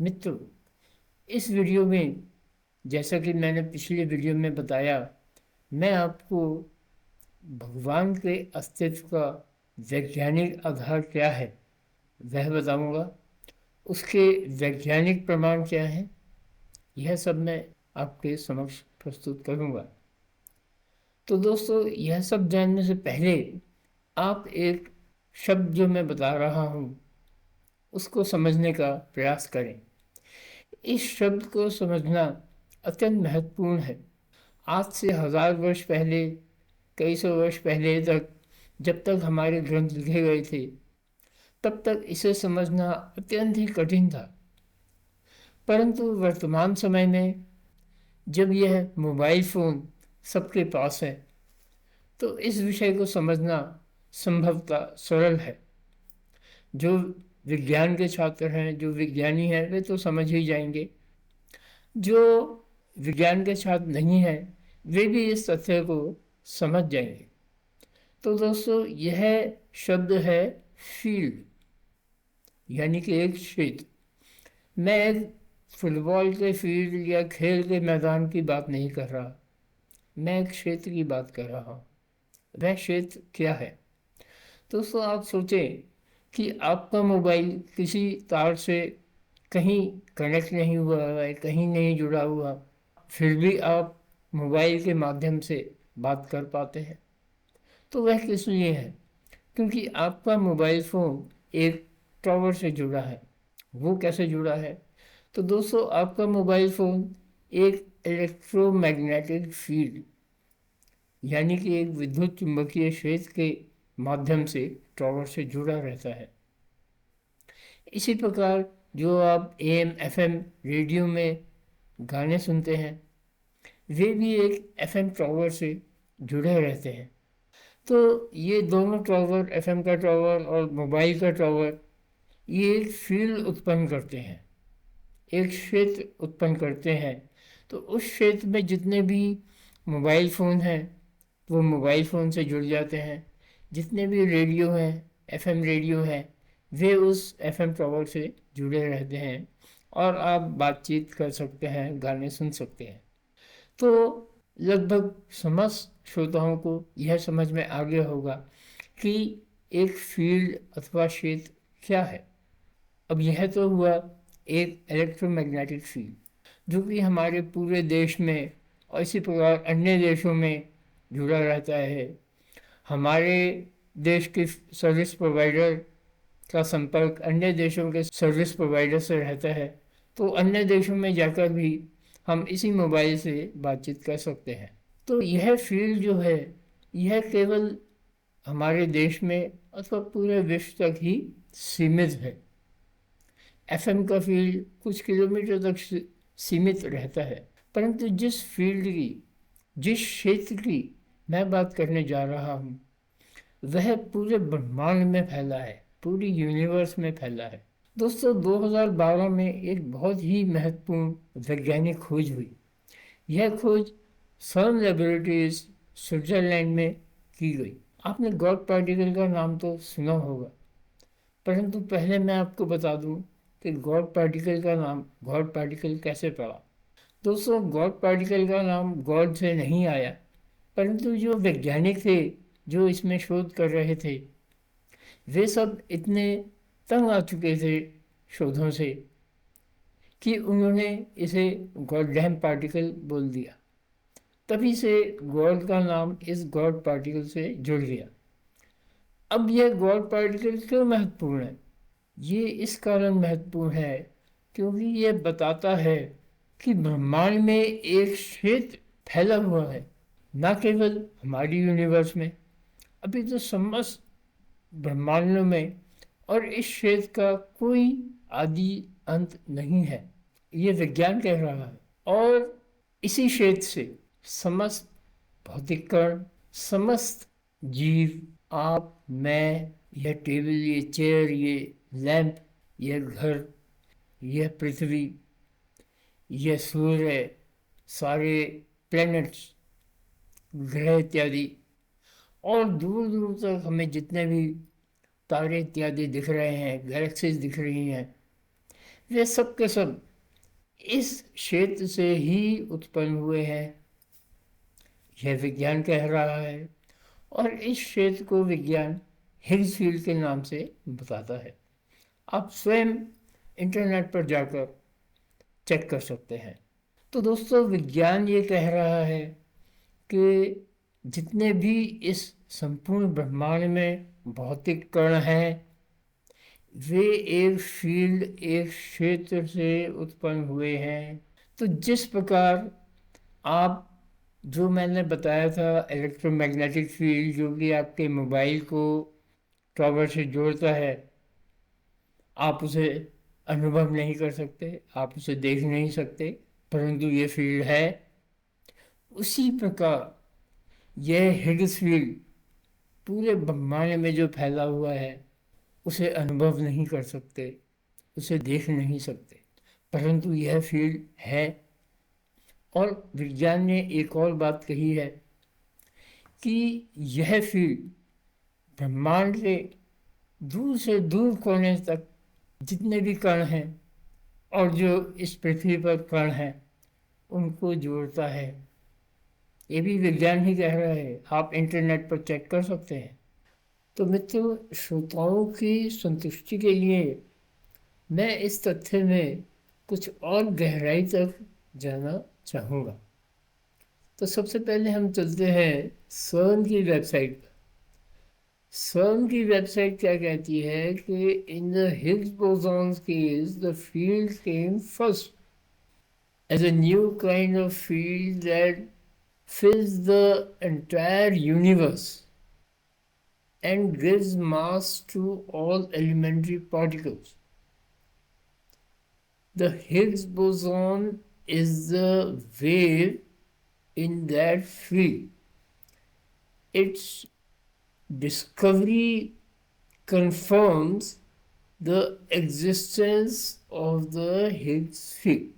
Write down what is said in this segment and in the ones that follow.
मित्रों, इस वीडियो में जैसा कि मैंने पिछले वीडियो में बताया, मैं आपको भगवान के अस्तित्व का वैज्ञानिक आधार क्या है वह बताऊंगा। उसके वैज्ञानिक प्रमाण क्या हैं, यह सब मैं आपके समक्ष प्रस्तुत करूंगा। तो दोस्तों, यह सब जानने से पहले आप एक शब्द जो मैं बता रहा हूँ उसको समझने का प्रयास करें। इस शब्द को समझना अत्यंत महत्वपूर्ण है। आज से 1000 वर्ष पहले, कई सौ वर्ष पहले तक, जब तक हमारे ग्रंथ लिखे गए थे, तब तक इसे समझना अत्यंत ही कठिन था। परंतु वर्तमान समय में जब यह मोबाइल फ़ोन सबके पास है, तो इस विषय को समझना संभवतः सरल है। जो विज्ञान के छात्र हैं, जो विज्ञानी हैं, वे तो समझ ही जाएंगे। जो विज्ञान के छात्र नहीं हैं, वे भी इस तथ्य को समझ जाएंगे। तो दोस्तों, यह शब्द है फील्ड, यानी कि एक क्षेत्र। मैं एक फुटबॉल के फील्ड या खेल के मैदान की बात नहीं कर रहा, मैं एक क्षेत्र की बात कर रहा हूँ। वह क्षेत्र क्या है? दोस्तों, आप सोचें कि आपका मोबाइल किसी तार से कहीं कनेक्ट नहीं हुआ है, कहीं नहीं जुड़ा हुआ, फिर भी आप मोबाइल के माध्यम से बात कर पाते हैं। तो वह किस लिए है? क्योंकि आपका मोबाइल फ़ोन एक टावर से जुड़ा है। वो कैसे जुड़ा है? तो दोस्तों, आपका मोबाइल फ़ोन एक इलेक्ट्रोमैग्नेटिक फील्ड, यानी कि एक विद्युत चुंबकीय क्षेत्र के माध्यम से टावर से जुड़ा रहता है। इसी प्रकार जो आप AM FM रेडियो में गाने सुनते हैं, वे भी एक FM टावर से जुड़े रहते हैं। तो ये दोनों टावर, FM का टावर और मोबाइल का टावर, ये एक फील्ड उत्पन्न करते हैं, एक क्षेत्र उत्पन्न करते हैं। तो उस क्षेत्र में जितने भी मोबाइल फ़ोन हैं वो मोबाइल फ़ोन से जुड़ जाते हैं। जितने भी रेडियो हैं, FM रेडियो हैं, वे उस FM टावर से जुड़े रहते हैं और आप बातचीत कर सकते हैं, गाने सुन सकते हैं। तो लगभग समस्त श्रोताओं को यह समझ में आ गया होगा कि एक फील्ड अथवा क्षेत्र क्या है। अब यह तो हुआ एक इलेक्ट्रोमैग्नेटिक फील्ड जो कि हमारे पूरे देश में और इसी प्रकार अन्य देशों में जुड़ा रहता है। हमारे देश के सर्विस प्रोवाइडर का संपर्क अन्य देशों के सर्विस प्रोवाइडर से रहता है, तो अन्य देशों में जाकर भी हम इसी मोबाइल से बातचीत कर सकते हैं। तो यह फील्ड जो है, यह केवल हमारे देश में अथवा पूरे विश्व तक ही सीमित है। FM का फील्ड कुछ किलोमीटर तक सीमित रहता है, परंतु जिस फील्ड की, जिस क्षेत्र की मैं बात करने जा रहा हूँ, वह पूरे ब्रह्मांड में फैला है, पूरी यूनिवर्स में फैला है। दोस्तों, 2012 में एक बहुत ही महत्वपूर्ण वैज्ञानिक खोज हुई। यह खोज सर्न लेबोरेटरीज स्विट्जरलैंड में की गई। आपने गॉड पार्टिकल का नाम तो सुना होगा, परंतु पहले मैं आपको बता दूं कि गॉड पार्टिकल का नाम गॉड पार्टिकल कैसे पड़ा। दोस्तों, गॉड पार्टिकल का नाम गॉड से नहीं आया, परंतु जो वैज्ञानिक थे जो इसमें शोध कर रहे थे, वे सब इतने तंग आ चुके थे शोधों से कि उन्होंने इसे गॉड डैम पार्टिकल बोल दिया। तभी से गॉड का नाम इस गॉड पार्टिकल से जुड़ गया। अब यह गॉड पार्टिकल क्यों महत्वपूर्ण है? ये इस कारण महत्वपूर्ण है क्योंकि यह बताता है कि ब्रह्मांड में एक क्षेत्र फैला हुआ है, न केवल हमारी यूनिवर्स में, अभी तो समस्त ब्रह्मांडों में, और इस क्षेत्र का कोई आदि अंत नहीं है, ये विज्ञान कह रहा है। और इसी क्षेत्र से समस्त भौतिक कण, समस्त जीव, आप, मैं, यह टेबल, ये चेयर, ये लैंप, यह घर, यह पृथ्वी, यह सूर्य, सारे प्लैनेट्स, ग्रह इत्यादि, और दूर दूर तक हमें जितने भी तारे इत्यादि दिख रहे हैं, गैलेक्सीज दिख रही हैं, वे सब के सब इस क्षेत्र से ही उत्पन्न हुए हैं, यह विज्ञान कह रहा है। और इस क्षेत्र को विज्ञान हिग्स फील्ड के नाम से बताता है। आप स्वयं इंटरनेट पर जाकर चेक कर सकते हैं। तो दोस्तों, विज्ञान ये कह रहा है कि जितने भी इस संपूर्ण ब्रह्मांड में भौतिक कण हैं, वे एक फील्ड, एक क्षेत्र से उत्पन्न हुए हैं। तो जिस प्रकार आप, जो मैंने बताया था, इलेक्ट्रोमैग्नेटिक फील्ड जो कि आपके मोबाइल को टॉवर से जोड़ता है, आप उसे अनुभव नहीं कर सकते, आप उसे देख नहीं सकते, परंतु ये फील्ड है। उसी प्रकार यह हिग्स फील्ड पूरे ब्रह्मांड में जो फैला हुआ है, उसे अनुभव नहीं कर सकते, उसे देख नहीं सकते, परंतु यह फील्ड है। और विज्ञान ने एक और बात कही है कि यह फील्ड ब्रह्मांड के दूर से दूर कोने तक जितने भी कण हैं और जो इस पृथ्वी पर कण हैं, उनको जोड़ता है। ये भी विज्ञान ही कह रहा है, आप इंटरनेट पर चेक कर सकते हैं। तो मित्रों, श्रोताओं की संतुष्टि के लिए मैं इस तथ्य में कुछ और गहराई तक जाना चाहूँगा। तो सबसे पहले हम चलते हैं सर्न की वेबसाइट पर। सर्न की वेबसाइट क्या कहती है कि in the Higgs bosons case the field came first as a new kind of field that fills the entire universe and gives mass to all elementary particles. The Higgs boson is the wave in that field. Its discovery confirms the existence of the Higgs field.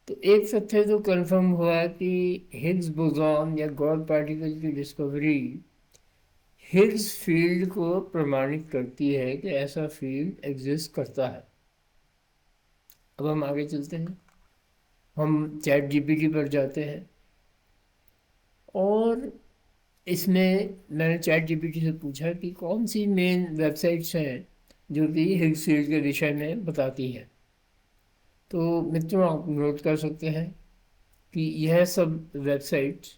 तो एक तथ्य तो confirm हुआ कि Higgs boson या God particle की discovery Higgs field को प्रमाणित करती है कि ऐसा फील्ड एग्जिस्ट करता है। अब हम आगे चलते हैं, हम चैट जीपीटी पर जाते हैं और इसमें मैंने चैट जीपीटी से पूछा कि कौन सी मेन वेबसाइट्स हैं जो कि हिग्स फील्ड के विषय में बताती हैं। तो मित्रों, आप नोट कर सकते हैं कि यह सब वेबसाइट्स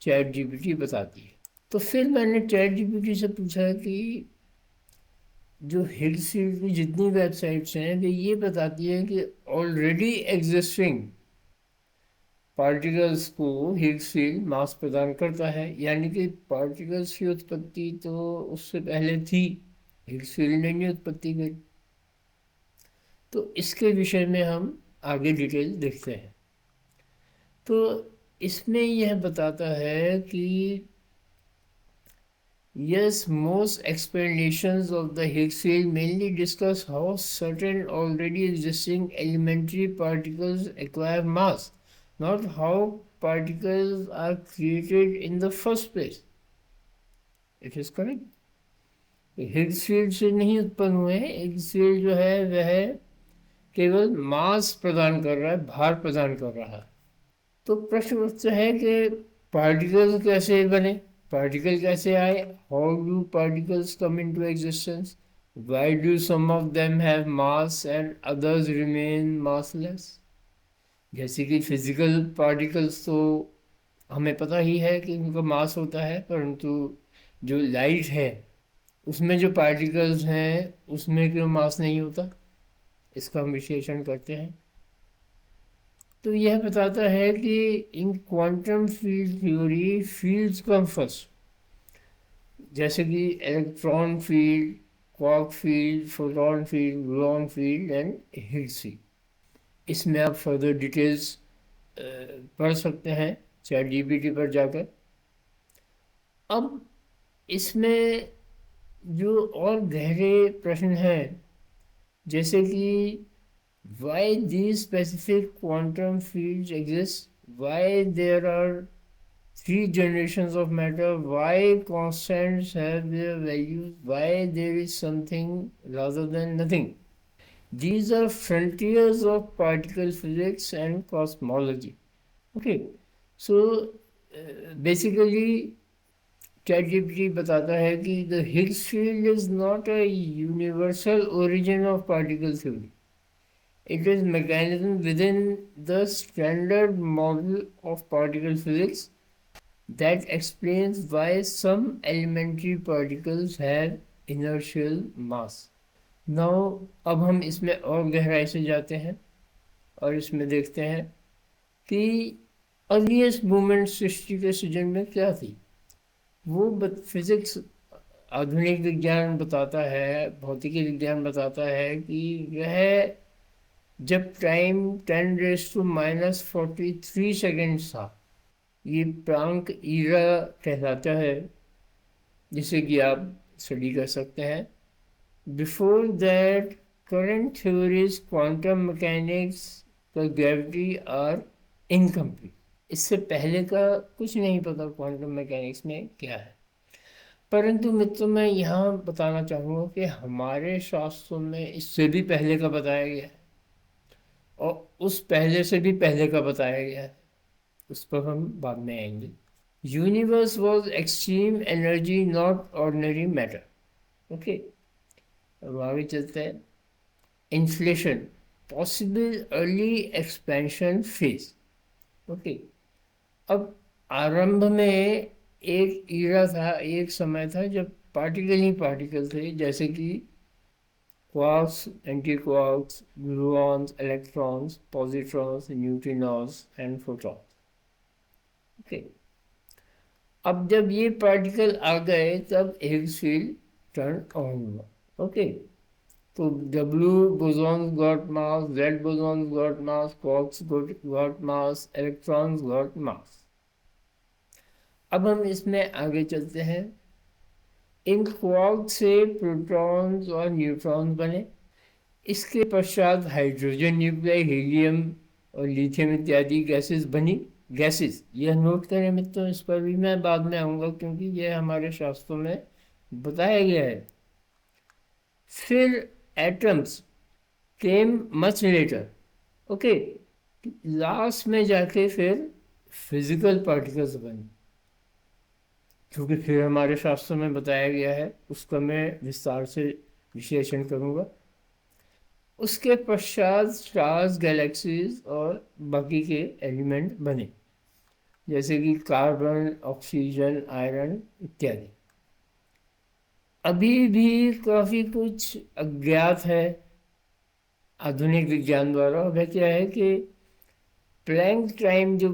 चैट जीपीटी बताती है। तो फिर मैंने चैट जीपीटी से पूछा कि जो हिग्स फील्ड की जितनी वेबसाइट्स हैं, वे ये बताती हैं कि ऑलरेडी एग्जिस्टिंग पार्टिकल्स को हिग्स फील्ड मास प्रदान करता है, यानी कि पार्टिकल्स की उत्पत्ति तो उससे पहले थी, हिग्स फील्ड ने नहीं उत्पत्ति की। तो इसके विषय में हम आगे डिटेल देखते हैं। तो इसमें यह बताता है कि yes, most explanations of the Higgs field mainly discuss how certain already existing elementary particles acquire mass, not how particles are created in the first place. It is correct. Higgs field से नहीं उत्पन्न हुए हैं। Higgs field जो है वह केवल मास प्रदान कर रहा है, भार प्रदान कर रहा है। तो प्रश्न उठता है कि पार्टिकल कैसे बने, पार्टिकल कैसे आए, how do particles come into existence, why do some of them have mass and others remain massless. जैसे कि फिजिकल पार्टिकल्स तो हमें पता ही है कि उनका मास होता है, परंतु जो लाइट है उसमें जो पार्टिकल्स हैं उसमें क्यों मास नहीं होता, इसका हम विश्लेषण करते हैं। तो यह बताता है कि इन quantum field theory fields come first, जैसे कि electron filled, quark field, photon field, gluon field and Higgs field. इसमें आप फर्दर डिटेल्स पढ़ सकते हैं चैट जीपीटी पर जाकर। अब इसमें जो और गहरे प्रश्न हैं, जैसे कि why these specific quantum fields exist, why there are three generations of matter, why constants have their values, why there is something rather than nothing. These are frontiers of particle physics and cosmology. Okay, so basically ChatGPT बताता है कि the Higgs field is not a universal origin of particle theory. It is mechanism within the standard model of particle physics that explains why some elementary particles have inertial mass. Now अब हम इसमें और गहराई से जाते हैं और इसमें देखते हैं कि अर्लीस्ट मूवमेंट सृष्टि के सृजन में क्या थी। वो फिजिक्स, आधुनिक विज्ञान बताता है, भौतिकी विज्ञान बताता है कि वह जब टाइम 10⁻⁻43 सेकेंड्स था, ये प्लांक ईरा कहलाता है, जिसे कि आप स्टडी कर सकते हैं। Before that current theories quantum mechanics का ग्रेविटी आर इनकम्प्लीट। इससे पहले का कुछ नहीं पता क्वांटम मैकेनिक्स में क्या है। परंतु मित्रों, मैं यहाँ बताना चाहूँगा कि हमारे शास्त्रों में इससे भी पहले का बताया गया है और उस पहले से भी पहले का बताया गया है, उस पर हम बाद में आएंगे। Universe was extreme energy, not ordinary matter. Okay, अब आगे चलते हैं। Inflation, possible early expansion phase. Okay, अब आरंभ में एक ईरा था, एक समय था जब पार्टिकल ही पार्टिकल थे, जैसे कि quarks, anti quarks, gluons, electrons, positrons, neutrinos and photons. Okay, अब जब ये पार्टिकल आ गए तब हिग्स फील्ड टर्न ऑन हुआ। ओके, तो W bosons got mass, Z bosons got mass, quarks got mass, electrons got mass। अब हम इसमें आगे चलते हैं। इन क्वार्क से प्रोटॉन्स और न्यूट्रॉन्स बने। इसके पश्चात हाइड्रोजन न्यूक्लियाई, हीलियम और लिथियम इत्यादि गैसेस बनी। गैसेस, यह नोट करें मित्रों, इस पर भी मैं बाद में आऊँगा क्योंकि यह हमारे शास्त्रों में बताया गया है। फिर एटम्स केम मच लेटर। ओके, लास्ट में जाके फिर फिजिकल पार्टिकल्स बने, क्योंकि फिर हमारे शास्त्रों में बताया गया है, उसका मैं विस्तार से विश्लेषण करूँगा। उसके पश्चात स्टार्स, गैलेक्सीज और बाकी के एलिमेंट बने, जैसे कि कार्बन, ऑक्सीजन, आयरन इत्यादि। अभी भी काफ़ी कुछ अज्ञात है आधुनिक विज्ञान द्वारा। वह क्या है कि प्लैंक टाइम जो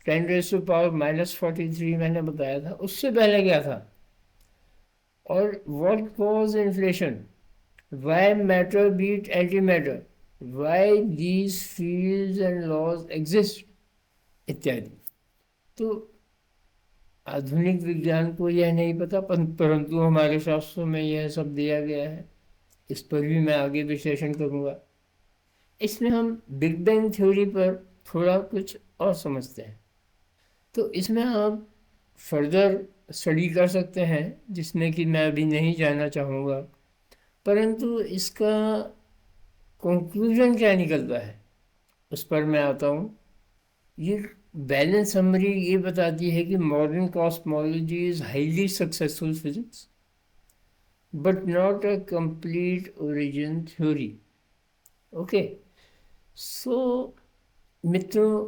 10⁻⁻43 मैंने बताया था, उससे पहले क्या था, और what cause inflation, why matter beat antimatter, why these fields and laws exist इत्यादि। तो आधुनिक विज्ञान को यह नहीं पता, परंतु हमारे शास्त्रों में यह सब दिया गया है। इस पर भी मैं आगे विश्लेषण करूँगा। इसमें हम बिग बैंग थ्योरी पर थोड़ा कुछ और समझते हैं। तो इसमें आप फर्दर स्टडी कर सकते हैं, जिसमें कि मैं अभी नहीं जाना चाहूँगा, परंतु इसका कंक्लूजन क्या निकलता है उस पर मैं आता हूँ। ये बैलेंस समरी ये बताती है कि modern cosmology is highly successful physics but not a complete origin theory. Okay, so मित्रों,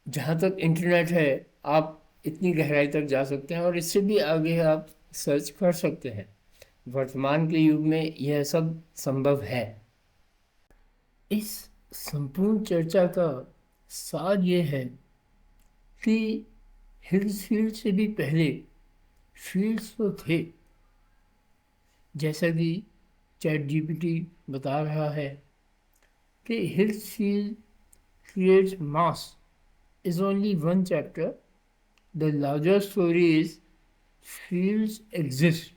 जहाँ तक इंटरनेट है आप इतनी गहराई तक जा सकते हैं और इससे भी आगे आप सर्च कर सकते हैं। वर्तमान के युग में यह सब संभव है। इस संपूर्ण चर्चा का सार ये है कि हिग्स फील्ड से भी पहले फील्ड्स तो थे, जैसा कि ChatGPT बता रहा है कि Higgs field creates mass is only one chapter. The larger story is fields exist।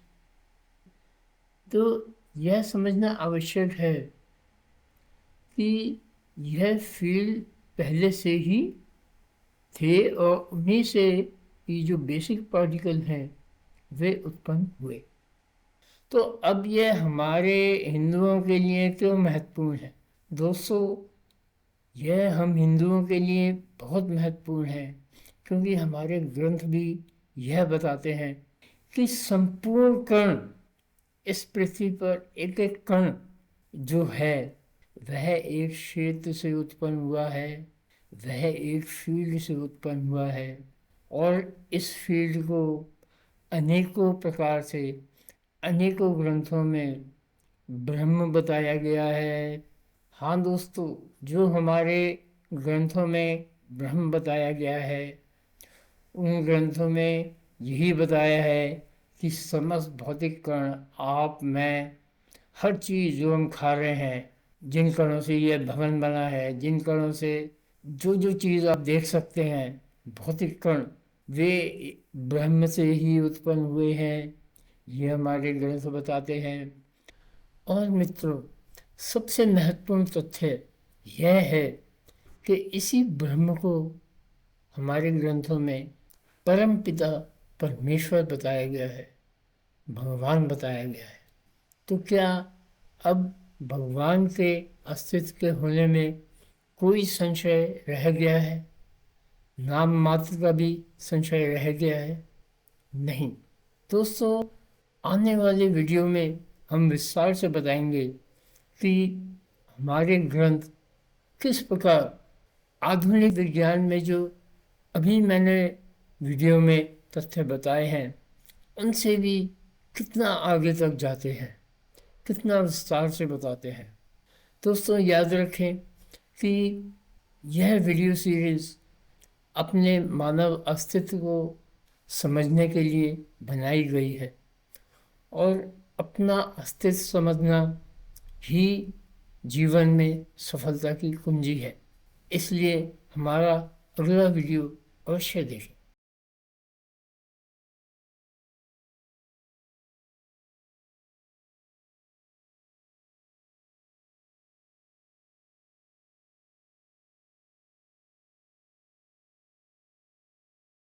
तो यह समझना आवश्यक है कि यह फील्ड पहले से ही थे और उन्हीं से ये जो बेसिक पार्टिकल हैं वे उत्पन्न हुए। तो अब ये हमारे हिंदुओं के लिए क्यों महत्वपूर्ण है? दोस्तों, यह हम हिंदुओं के लिए बहुत महत्वपूर्ण है क्योंकि हमारे ग्रंथ भी यह बताते हैं कि संपूर्ण कण, इस पृथ्वी पर एक एक कण जो है वह एक क्षेत्र से उत्पन्न हुआ है, वह एक फील्ड से उत्पन्न हुआ है और इस फील्ड को अनेकों प्रकार से अनेकों ग्रंथों में ब्रह्म बताया गया है। हाँ दोस्तों, जो हमारे ग्रंथों में ब्रह्म बताया गया है उन ग्रंथों में यही बताया है कि समस्त भौतिक कण, आप, मैं, हर चीज़ जो हम खा रहे हैं, जिन कणों से ये भवन बना है, जिन कणों से जो जो चीज़ आप देख सकते हैं, भौतिक कण, वे ब्रह्म से ही उत्पन्न हुए हैं, ये हमारे ग्रंथ बताते हैं। और मित्रों, सबसे महत्वपूर्ण तथ्य यह है कि इसी ब्रह्म को हमारे ग्रंथों में परम पिता परमेश्वर बताया गया है, भगवान बताया गया है। तो क्या अब भगवान के अस्तित्व के होने में कोई संशय रह गया है? नाम मात्र का भी संशय रह गया है? नहीं दोस्तों, आने वाले वीडियो में हम विस्तार से बताएंगे कि हमारे ग्रंथ किस प्रकार आधुनिक विज्ञान में जो अभी मैंने वीडियो में तथ्य बताए हैं उनसे भी कितना आगे तक जाते हैं, कितना विस्तार से बताते हैं। दोस्तों, याद रखें कि यह वीडियो सीरीज़ अपने मानव अस्तित्व को समझने के लिए बनाई गई है और अपना अस्तित्व समझना ही जीवन में सफलता की कुंजी है। इसलिए हमारा अगला वीडियो अवश्य देखें।